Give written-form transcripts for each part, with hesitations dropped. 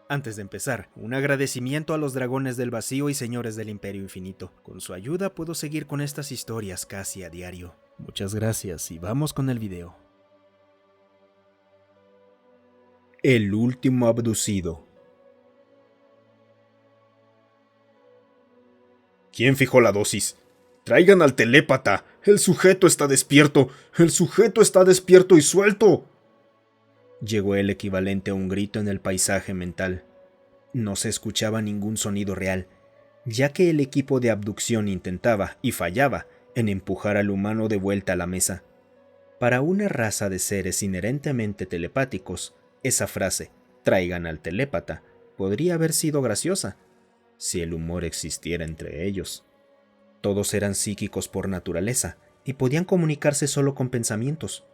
Antes de empezar, un agradecimiento a los dragones del vacío y señores del Imperio Infinito. Con su ayuda puedo seguir con estas historias casi a diario. Muchas gracias y vamos con el video. El último abducido. ¿Quién fijó la dosis? ¡Traigan al telépata! ¡El sujeto está despierto! ¡El sujeto está despierto y suelto! Llegó el equivalente a un grito en el paisaje mental. No se escuchaba ningún sonido real, ya que el equipo de abducción intentaba, y fallaba, en empujar al humano de vuelta a la mesa. Para una raza de seres inherentemente telepáticos, esa frase, traigan al telépata, podría haber sido graciosa, si el humor existiera entre ellos. Todos eran psíquicos por naturaleza, y podían comunicarse solo con pensamientos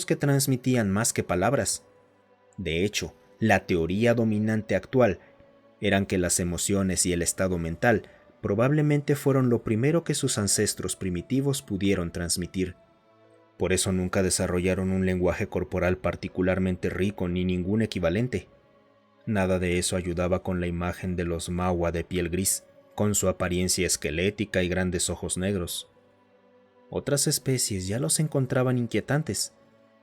que transmitían más que palabras. De hecho, la teoría dominante actual eran que las emociones y el estado mental probablemente fueron lo primero que sus ancestros primitivos pudieron transmitir. Por eso nunca desarrollaron un lenguaje corporal particularmente rico ni ningún equivalente. Nada de eso ayudaba con la imagen de los Maua de piel gris, con su apariencia esquelética y grandes ojos negros. Otras especies ya los encontraban inquietantes,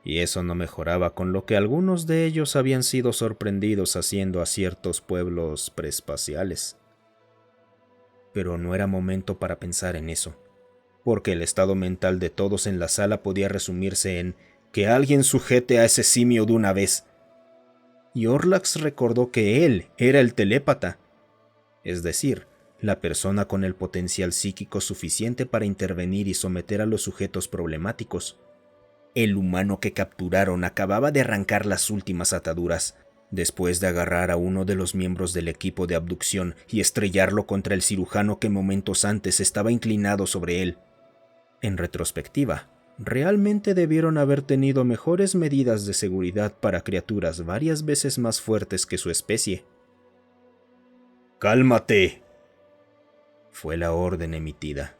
y eso no mejoraba con lo que algunos de ellos habían sido sorprendidos haciendo a ciertos pueblos preespaciales. Pero no era momento para pensar en eso, porque el estado mental de todos en la sala podía resumirse en que alguien sujete a ese simio de una vez. Y Orlax recordó que él era el telépata, es decir, la persona con el potencial psíquico suficiente para intervenir y someter a los sujetos problemáticos. El humano que capturaron acababa de arrancar las últimas ataduras, después de agarrar a uno de los miembros del equipo de abducción y estrellarlo contra el cirujano que momentos antes estaba inclinado sobre él. En retrospectiva, realmente debieron haber tenido mejores medidas de seguridad para criaturas varias veces más fuertes que su especie. ¡Cálmate!, fue la orden emitida,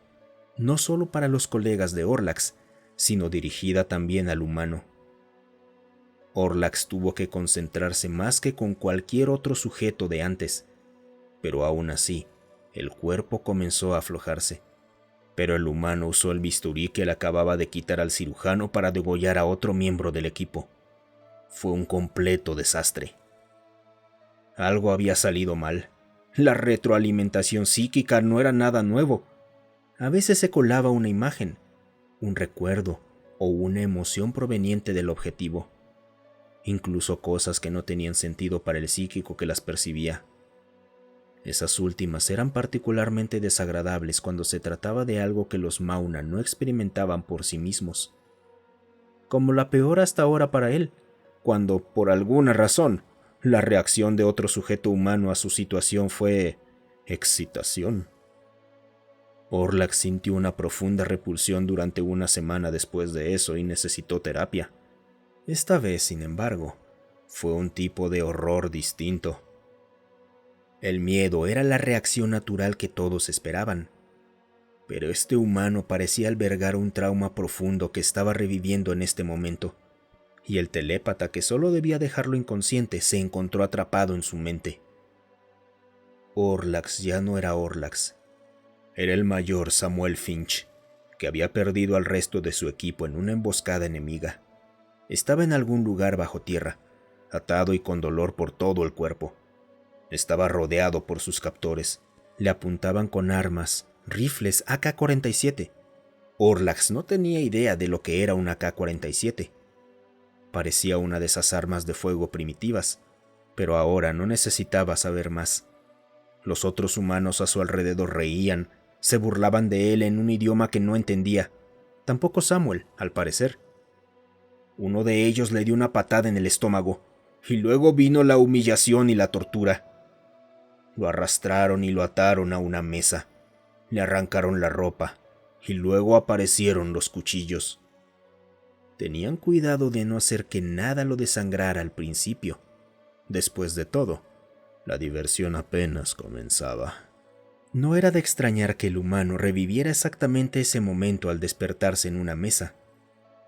no solo para los colegas de Orlax, sino dirigida también al humano. Orlax tuvo que concentrarse más que con cualquier otro sujeto de antes, pero aún así, el cuerpo comenzó a aflojarse. Pero el humano usó el bisturí que le acababa de quitar al cirujano para degollar a otro miembro del equipo. Fue un completo desastre. Algo había salido mal. La retroalimentación psíquica no era nada nuevo. A veces se colaba una imagen, un recuerdo o una emoción proveniente del objetivo. Incluso cosas que no tenían sentido para el psíquico que las percibía. Esas últimas eran particularmente desagradables cuando se trataba de algo que los Mauna no experimentaban por sí mismos. Como la peor hasta ahora para él, cuando, por alguna razón, la reacción de otro sujeto humano a su situación fue excitación. Orlax sintió una profunda repulsión durante una semana después de eso y necesitó terapia. Esta vez, sin embargo, fue un tipo de horror distinto. El miedo era la reacción natural que todos esperaban, pero este humano parecía albergar un trauma profundo que estaba reviviendo en este momento, y el telépata que solo debía dejarlo inconsciente se encontró atrapado en su mente. Orlax ya no era Orlax. Era el mayor Samuel Finch, que había perdido al resto de su equipo en una emboscada enemiga. Estaba en algún lugar bajo tierra, atado y con dolor por todo el cuerpo. Estaba rodeado por sus captores. Le apuntaban con armas, rifles AK-47. Orlax no tenía idea de lo que era un AK-47. Parecía una de esas armas de fuego primitivas, pero ahora no necesitaba saber más. Los otros humanos a su alrededor reían, se burlaban de él en un idioma que no entendía. Tampoco Samuel, al parecer. Uno de ellos le dio una patada en el estómago, y luego vino la humillación y la tortura. Lo arrastraron y lo ataron a una mesa. Le arrancaron la ropa, y luego aparecieron los cuchillos. Tenían cuidado de no hacer que nada lo desangrara al principio. Después de todo, la diversión apenas comenzaba. No era de extrañar que el humano reviviera exactamente ese momento al despertarse en una mesa,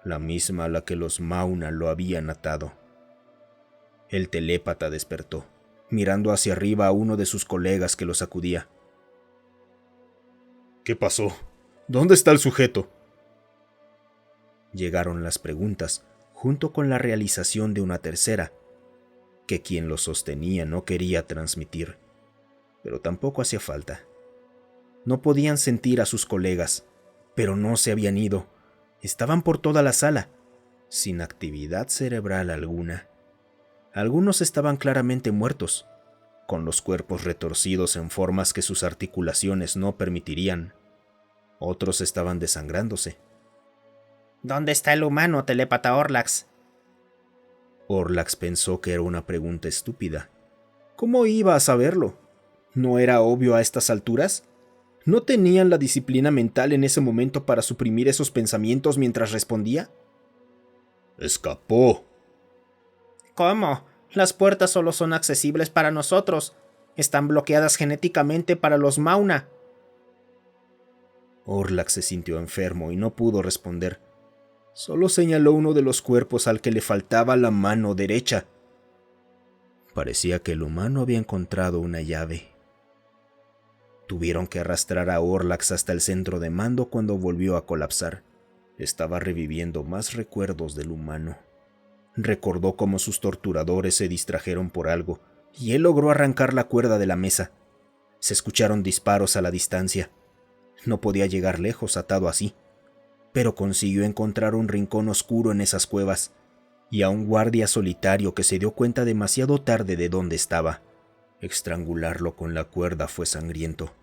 la misma a la que los Mauna lo habían atado. El telépata despertó, mirando hacia arriba a uno de sus colegas que lo sacudía. ¿Qué pasó? ¿Dónde está el sujeto? Llegaron las preguntas, junto con la realización de una tercera, que quien lo sostenía no quería transmitir, pero tampoco hacía falta. No podían sentir a sus colegas, pero no se habían ido. Estaban por toda la sala, sin actividad cerebral alguna. Algunos estaban claramente muertos, con los cuerpos retorcidos en formas que sus articulaciones no permitirían. Otros estaban desangrándose. ¿Dónde está el humano, telépata Orlax? Orlax pensó que era una pregunta estúpida. ¿Cómo iba a saberlo? ¿No era obvio a estas alturas? ¿No tenían la disciplina mental en ese momento para suprimir esos pensamientos mientras respondía? Escapó. ¿Cómo? Las puertas solo son accesibles para nosotros. Están bloqueadas genéticamente para los Mauna. Orlax se sintió enfermo y no pudo responder. Solo señaló uno de los cuerpos al que le faltaba la mano derecha. Parecía que el humano había encontrado una llave. Tuvieron que arrastrar a Orlax hasta el centro de mando cuando volvió a colapsar. Estaba reviviendo más recuerdos del humano. Recordó cómo sus torturadores se distrajeron por algo, y él logró arrancar la cuerda de la mesa. Se escucharon disparos a la distancia. No podía llegar lejos atado así, pero consiguió encontrar un rincón oscuro en esas cuevas, y a un guardia solitario que se dio cuenta demasiado tarde de dónde estaba. Estrangularlo con la cuerda fue sangriento,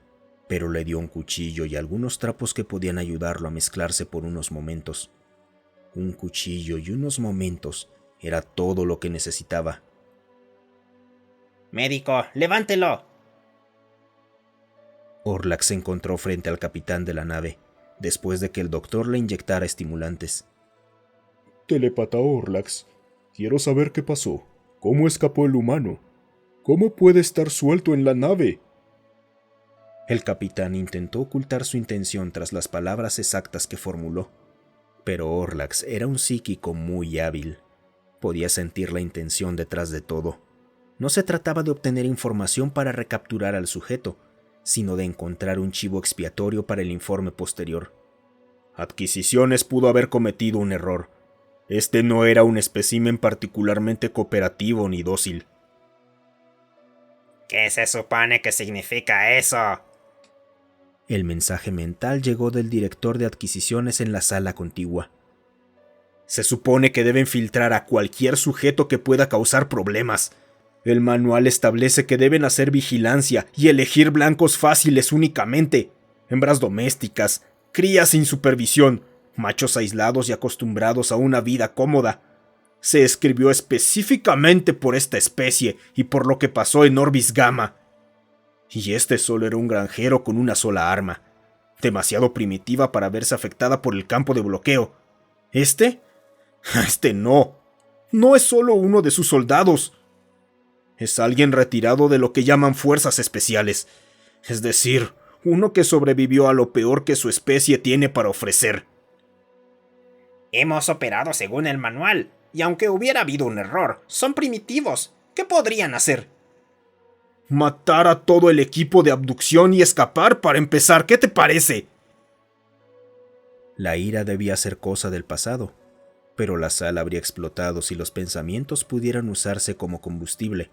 pero le dio un cuchillo y algunos trapos que podían ayudarlo a mezclarse por unos momentos. Un cuchillo y unos momentos era todo lo que necesitaba. ¡Médico, levántelo! Orlax se encontró frente al capitán de la nave, después de que el doctor le inyectara estimulantes. Telépata Orlax, quiero saber qué pasó. ¿Cómo escapó el humano? ¿Cómo puede estar suelto en la nave? El capitán intentó ocultar su intención tras las palabras exactas que formuló, pero Orlax era un psíquico muy hábil. Podía sentir la intención detrás de todo. No se trataba de obtener información para recapturar al sujeto, sino de encontrar un chivo expiatorio para el informe posterior. Adquisiciones pudo haber cometido un error. Este no era un espécimen particularmente cooperativo ni dócil. ¿Qué se supone que significa eso? El mensaje mental llegó del director de adquisiciones en la sala contigua. Se supone que deben filtrar a cualquier sujeto que pueda causar problemas. El manual establece que deben hacer vigilancia y elegir blancos fáciles únicamente, hembras domésticas, crías sin supervisión, machos aislados y acostumbrados a una vida cómoda. Se escribió específicamente por esta especie y por lo que pasó en Orbis Gamma. Y este solo era un granjero con una sola arma, demasiado primitiva para verse afectada por el campo de bloqueo. Este no es solo uno de sus soldados. Es alguien retirado de lo que llaman fuerzas especiales, es decir, uno que sobrevivió a lo peor que su especie tiene para ofrecer. Hemos operado según el manual, y aunque hubiera habido un error, son primitivos. ¿Qué podrían hacer? Matar a todo el equipo de abducción y escapar para empezar, ¿qué te parece? La ira debía ser cosa del pasado, pero la sala habría explotado si los pensamientos pudieran usarse como combustible.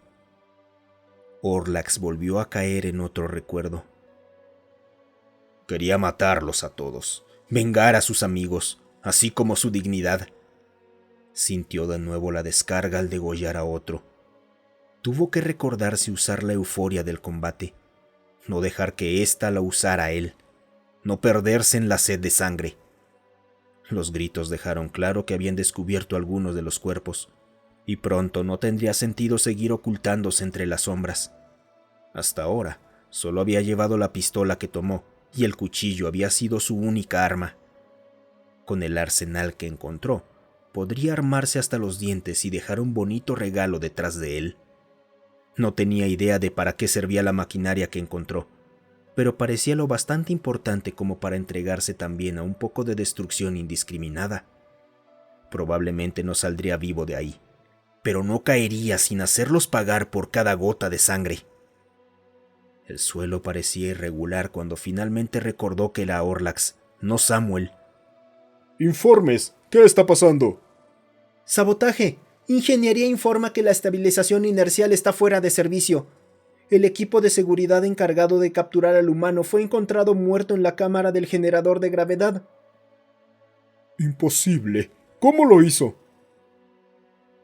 Orlax volvió a caer en otro recuerdo. Quería matarlos a todos, vengar a sus amigos, así como su dignidad. Sintió de nuevo la descarga al degollar a otro. Tuvo que recordarse usar la euforia del combate, no dejar que ésta la usara él, no perderse en la sed de sangre. Los gritos dejaron claro que habían descubierto algunos de los cuerpos, y pronto no tendría sentido seguir ocultándose entre las sombras. Hasta ahora, solo había llevado la pistola que tomó, y el cuchillo había sido su única arma. Con el arsenal que encontró, podría armarse hasta los dientes y dejar un bonito regalo detrás de él. No tenía idea de para qué servía la maquinaria que encontró, pero parecía lo bastante importante como para entregarse también a un poco de destrucción indiscriminada. Probablemente no saldría vivo de ahí, pero no caería sin hacerlos pagar por cada gota de sangre. El suelo parecía irregular cuando finalmente recordó que era Orlax, no Samuel. Informes, ¿qué está pasando? Sabotaje. Ingeniería informa que la estabilización inercial está fuera de servicio. El equipo de seguridad encargado de capturar al humano fue encontrado muerto en la cámara del generador de gravedad. Imposible. ¿Cómo lo hizo?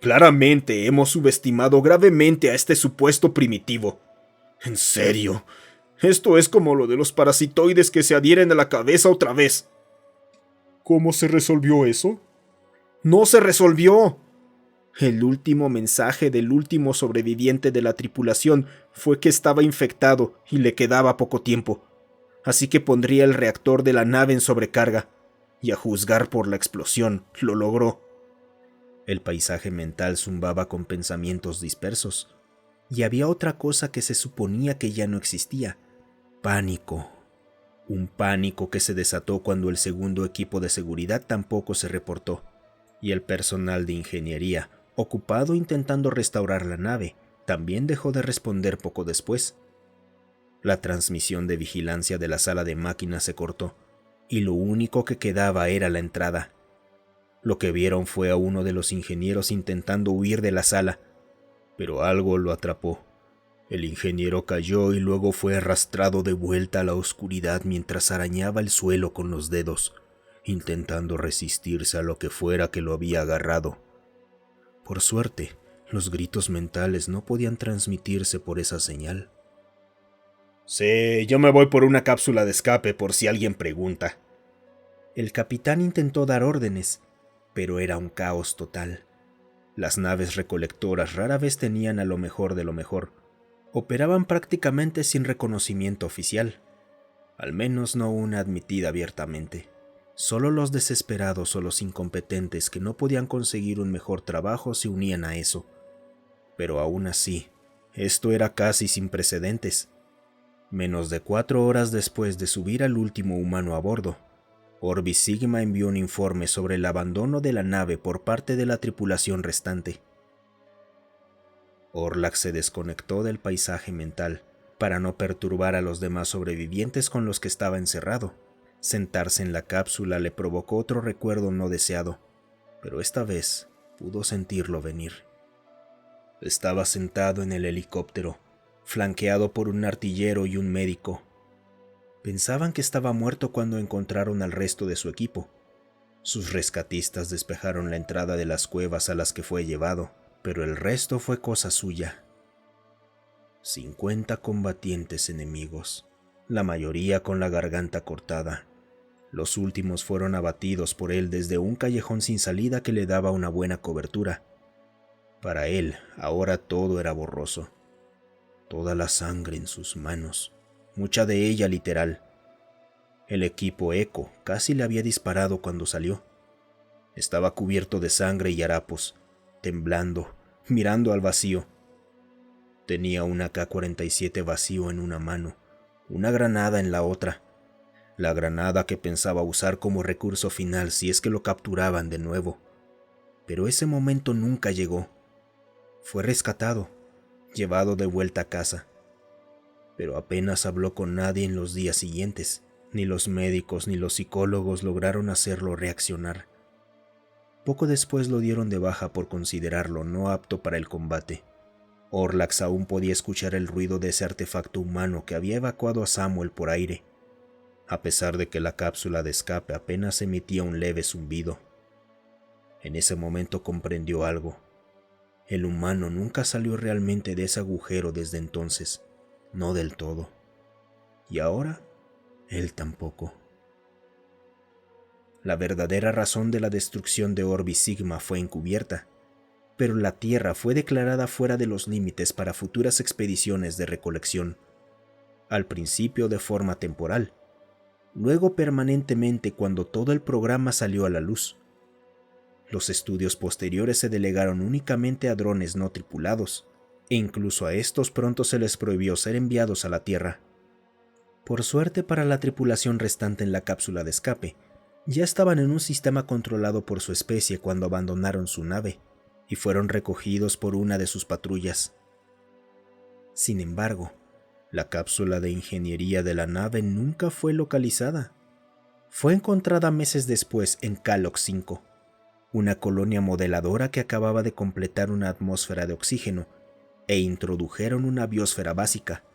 Claramente hemos subestimado gravemente a este supuesto primitivo. En serio, esto es como lo de los parasitoides que se adhieren a la cabeza otra vez. ¿Cómo se resolvió eso? ¡No se resolvió! El último mensaje del último sobreviviente de la tripulación fue que estaba infectado y le quedaba poco tiempo, así que pondría el reactor de la nave en sobrecarga, y a juzgar por la explosión, lo logró. El paisaje mental zumbaba con pensamientos dispersos, y había otra cosa que se suponía que ya no existía: pánico. Un pánico que se desató cuando el segundo equipo de seguridad tampoco se reportó, y el personal de ingeniería, ocupado intentando restaurar la nave, también dejó de responder poco después. La transmisión de vigilancia de la sala de máquinas se cortó, y lo único que quedaba era la entrada. Lo que vieron fue a uno de los ingenieros intentando huir de la sala, pero algo lo atrapó. El ingeniero cayó y luego fue arrastrado de vuelta a la oscuridad mientras arañaba el suelo con los dedos, intentando resistirse a lo que fuera que lo había agarrado. Por suerte, los gritos mentales no podían transmitirse por esa señal. Sí, yo me voy por una cápsula de escape por si alguien pregunta. El capitán intentó dar órdenes, pero era un caos total. Las naves recolectoras rara vez tenían a lo mejor de lo mejor. Operaban prácticamente sin reconocimiento oficial, al menos no una admitida abiertamente. Solo los desesperados o los incompetentes que no podían conseguir un mejor trabajo se unían a eso. Pero aún así, esto era casi sin precedentes. Menos de 4 horas después de subir al último humano a bordo, Orbi Sigma envió un informe sobre el abandono de la nave por parte de la tripulación restante. Orlax se desconectó del paisaje mental para no perturbar a los demás sobrevivientes con los que estaba encerrado. Sentarse en la cápsula le provocó otro recuerdo no deseado, pero esta vez pudo sentirlo venir. Estaba sentado en el helicóptero, flanqueado por un artillero y un médico. Pensaban que estaba muerto cuando encontraron al resto de su equipo. Sus rescatistas despejaron la entrada de las cuevas a las que fue llevado, pero el resto fue cosa suya. 50 combatientes enemigos, la mayoría con la garganta cortada. Los últimos fueron abatidos por él desde un callejón sin salida que le daba una buena cobertura. Para él, ahora todo era borroso. Toda la sangre en sus manos, mucha de ella literal. El equipo Eco casi le había disparado cuando salió. Estaba cubierto de sangre y harapos, temblando, mirando al vacío. Tenía un AK-47 vacío en una mano, una granada en la otra. La granada que pensaba usar como recurso final si es que lo capturaban de nuevo. Pero ese momento nunca llegó. Fue rescatado, llevado de vuelta a casa. Pero apenas habló con nadie en los días siguientes. Ni los médicos ni los psicólogos lograron hacerlo reaccionar. Poco después lo dieron de baja por considerarlo no apto para el combate. Orlax aún podía escuchar el ruido de ese artefacto humano que había evacuado a Samuel por aire, a pesar de que la cápsula de escape apenas emitía un leve zumbido. En ese momento comprendió algo. El humano nunca salió realmente de ese agujero desde entonces, no del todo. Y ahora, él tampoco. La verdadera razón de la destrucción de Orbi Sigma fue encubierta, pero la Tierra fue declarada fuera de los límites para futuras expediciones de recolección, al principio de forma temporal, luego permanentemente cuando todo el programa salió a la luz. Los estudios posteriores se delegaron únicamente a drones no tripulados, e incluso a estos pronto se les prohibió ser enviados a la Tierra. Por suerte para la tripulación restante en la cápsula de escape, ya estaban en un sistema controlado por su especie cuando abandonaron su nave, y fueron recogidos por una de sus patrullas. Sin embargo, la cápsula de ingeniería de la nave nunca fue localizada. Fue encontrada meses después en Calox 5, una colonia modeladora que acababa de completar una atmósfera de oxígeno e introdujeron una biosfera básica.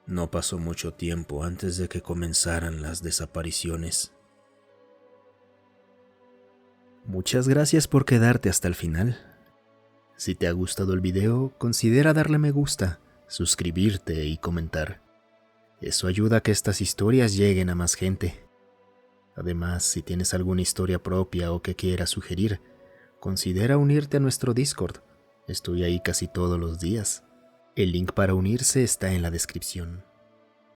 No pasó mucho tiempo antes de que comenzaran las desapariciones. Muchas gracias por quedarte hasta el final. Si te ha gustado el video, considera darle me gusta, suscribirte y comentar. Eso ayuda a que estas historias lleguen a más gente. Además, si tienes alguna historia propia o que quieras sugerir, considera unirte a nuestro Discord. Estoy ahí casi todos los días. El link para unirse está en la descripción.